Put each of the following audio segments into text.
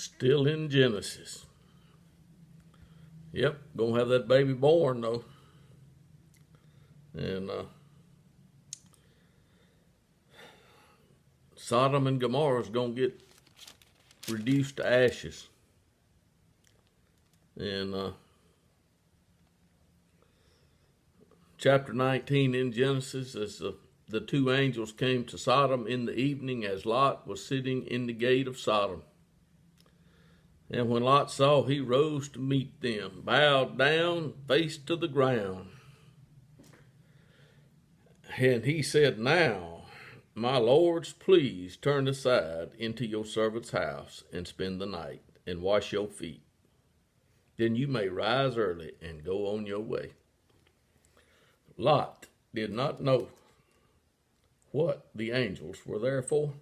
Still in Genesis. Yep, gonna have that baby born though. And Sodom and Gomorrah is gonna get reduced to ashes. And chapter 19 in Genesis, as the two angels came to Sodom in the evening, as Lot was sitting in the gate of Sodom. And when Lot saw, he rose to meet them, bowed down, face to the ground. And he said, "Now, my lords, please turn aside into your servant's house and spend the night and wash your feet. Then you may rise early and go on your way." Lot did not know what the angels were there for,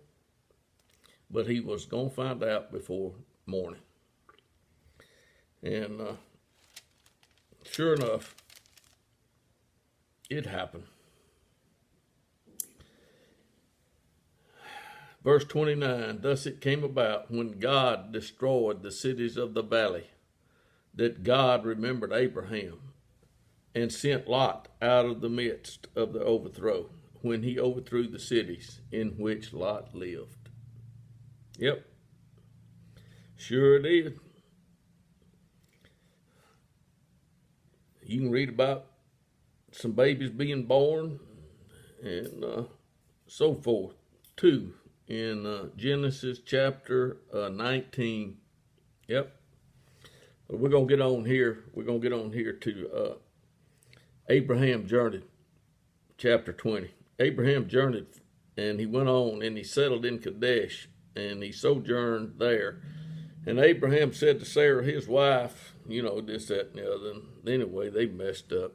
but he was going to find out before morning. And sure enough, it happened. Verse 29, "Thus it came about when God destroyed the cities of the valley, that God remembered Abraham and sent Lot out of the midst of the overthrow, when he overthrew the cities in which Lot lived." Yep, sure did. You can read about some babies being born and so forth too in Genesis chapter 19. Yep. But we're going to get on here. We're going to get on here to Abraham journeyed, chapter 20. Abraham journeyed, and he went on, and he settled in Kadesh, and he sojourned there. And Abraham said to Sarah, his wife, this, that, and the other. And anyway, they messed up.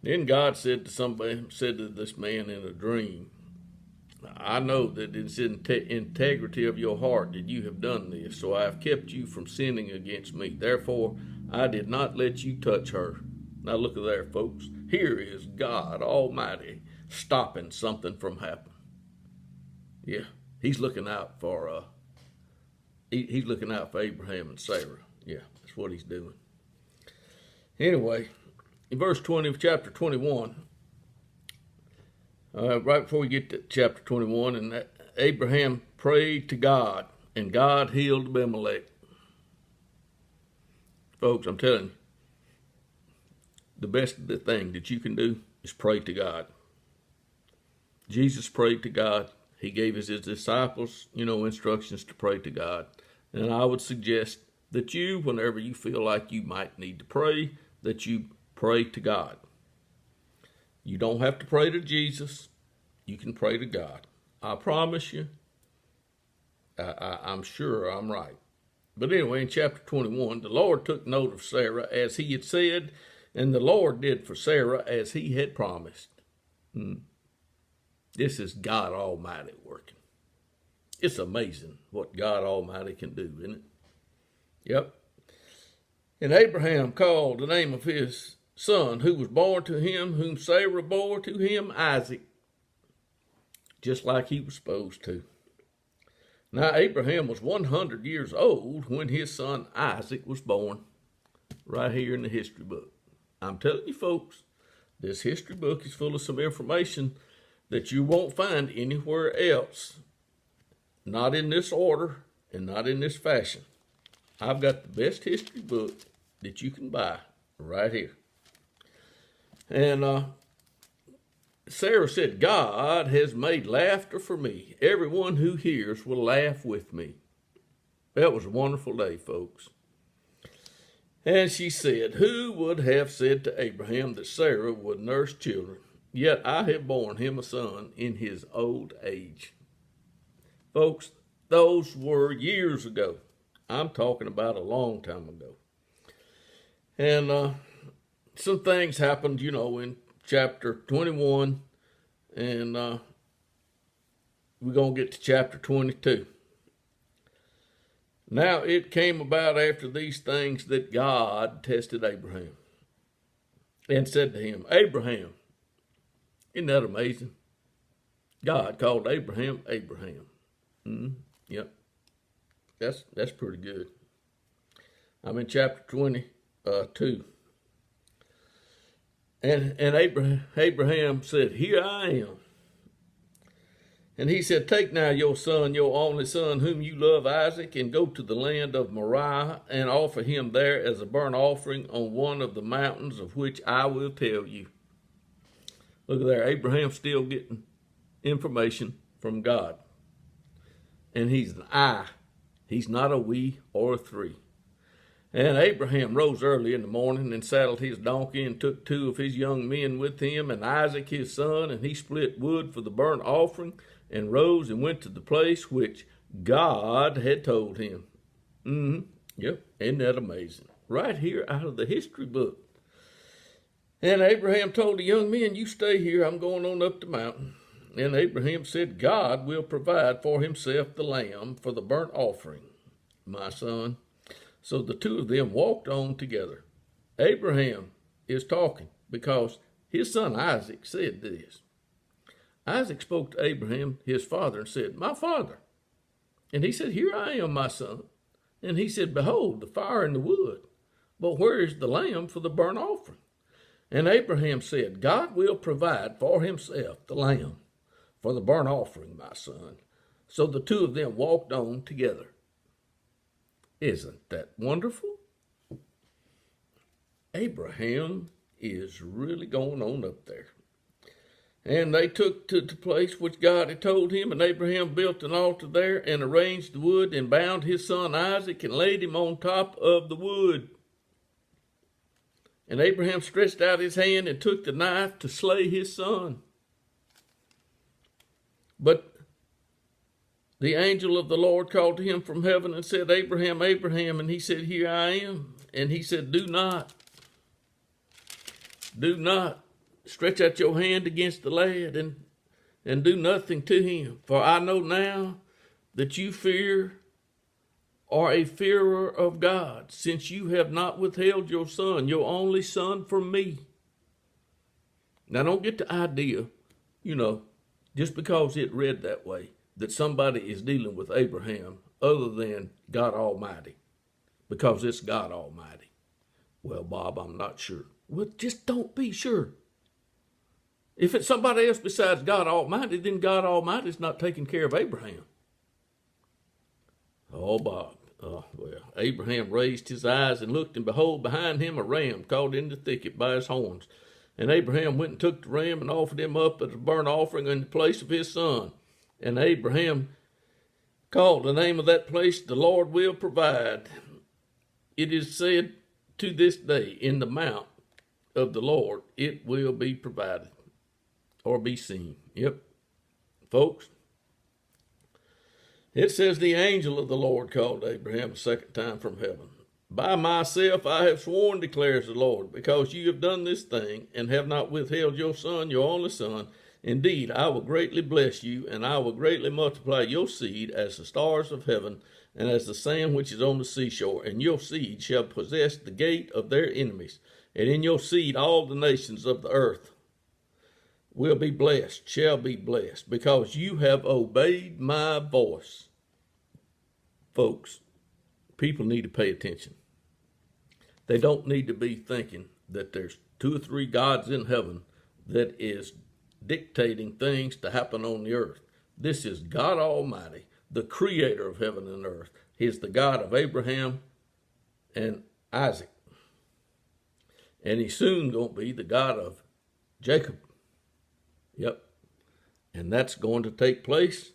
Then God said to this man in a dream, "I know that it's in integrity of your heart that you have done this, so I have kept you from sinning against me. Therefore, I did not let you touch her." Now look at there, folks. Here is God Almighty stopping something from happening. Yeah, he's looking out for he's looking out for Abraham and Sarah. Yeah, that's what he's doing. Anyway, in verse 20 of chapter 21, right before we get to chapter 21, and Abraham prayed to God, and God healed Abimelech. Folks, I'm telling you, the best thing that you can do is pray to God. Jesus prayed to God. He gave his disciples, instructions to pray to God. And I would suggest that you, whenever you feel like you might need to pray, that you pray to God. You don't have to pray to Jesus. You can pray to God. I promise you, I'm sure I'm right. But anyway, in chapter 21, the Lord took note of Sarah as he had said, and the Lord did for Sarah as he had promised. This is God Almighty working. It's amazing what God Almighty can do, isn't it? Yep. And Abraham called the name of his son who was born to him, whom Sarah bore to him, Isaac, just like he was supposed to. Now Abraham was 100 years old when his son Isaac was born, right here in the history book. I'm telling you, folks, this history book is full of some information that you won't find anywhere else. Not in this order and not in this fashion. I've got the best history book that you can buy right here. And Sarah said, "God has made laughter for me. Everyone who hears will laugh with me." That was a wonderful day, folks. And she said, "Who would have said to Abraham that Sarah would nurse children? Yet I have borne him a son in his old age." Folks, those were years ago. I'm talking about a long time ago. And some things happened, in chapter 21. And we're going to get to chapter 22. Now it came about after these things that God tested Abraham and said to him, "Abraham." Isn't that amazing? God called Abraham, Abraham. Yep. That's pretty good. I'm in chapter 22. And Abraham said, "Here I am." And he said, "Take now your son, your only son, whom you love, Isaac, and go to the land of Moriah, and offer him there as a burnt offering on one of the mountains of which I will tell you." Look at there, Abraham's still getting information from God. And he's an I. He's not a we or a three. And Abraham rose early in the morning and saddled his donkey and took 2 of his young men with him and Isaac his son, and he split wood for the burnt offering and rose and went to the place which God had told him. Yep, isn't that amazing? Right here out of the history book. And Abraham told the young men, "You stay here, I'm going on up the mountain." And Abraham said, "God will provide for himself the lamb for the burnt offering, my son." So the 2 of them walked on together. Abraham is talking because his son Isaac said this. Isaac spoke to Abraham, his father, and said, "My father." And he said, "Here I am, my son." And he said, "Behold, the fire and the wood, but where is the lamb for the burnt offering?" And Abraham said, "God will provide for himself the lamb for the burnt offering, my son." So the 2 of them walked on together. Isn't that wonderful? Abraham is really going on up there. And they took to the place which God had told him, and Abraham built an altar there and arranged the wood and bound his son Isaac and laid him on top of the wood. And Abraham stretched out his hand and took the knife to slay his son. But the angel of the Lord called to him from heaven and said, "Abraham, Abraham." And he said, "Here I am." And he said, Do not stretch out your hand against the lad and do nothing to him. For I know now that you are a fearer of God, since you have not withheld your son, your only son, from me. Now don't get the idea, just because it read that way, that somebody is dealing with Abraham other than God Almighty, because it's God Almighty. Well, Bob, I'm not sure. Well, just don't be sure. If it's somebody else besides God Almighty, then God Almighty is not taking care of Abraham. Oh, Bob. Abraham raised his eyes and looked, and behold, behind him a ram caught in the thicket by his horns. And Abraham went and took the ram and offered him up as a burnt offering in the place of his son. And Abraham called the name of that place, "The Lord will provide." It is said to this day, in the mount of the Lord, it will be provided or be seen. Yep, folks. It says, the angel of the Lord called Abraham a second time from heaven. "By myself I have sworn, declares the Lord, because you have done this thing and have not withheld your son, your only son. Indeed, I will greatly bless you, and I will greatly multiply your seed as the stars of heaven and as the sand which is on the seashore. And your seed shall possess the gate of their enemies. And in your seed all the nations of the earth will be blessed, shall be blessed, because you have obeyed my voice." Folks, people need to pay attention. They don't need to be thinking that there's 2 or 3 gods in heaven that is dictating things to happen on the earth. This is God Almighty, the creator of heaven and earth. He is the God of Abraham and Isaac. And he's soon going to be the God of Jacob. Yep. And that's going to take place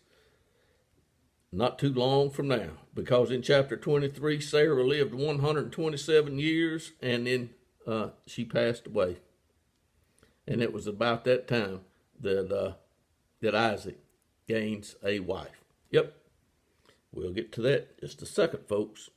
not too long from now, because in chapter 23, Sarah lived 127 years, and then she passed away. And it was about that time that Isaac gains a wife. Yep, we'll get to that just a second, folks.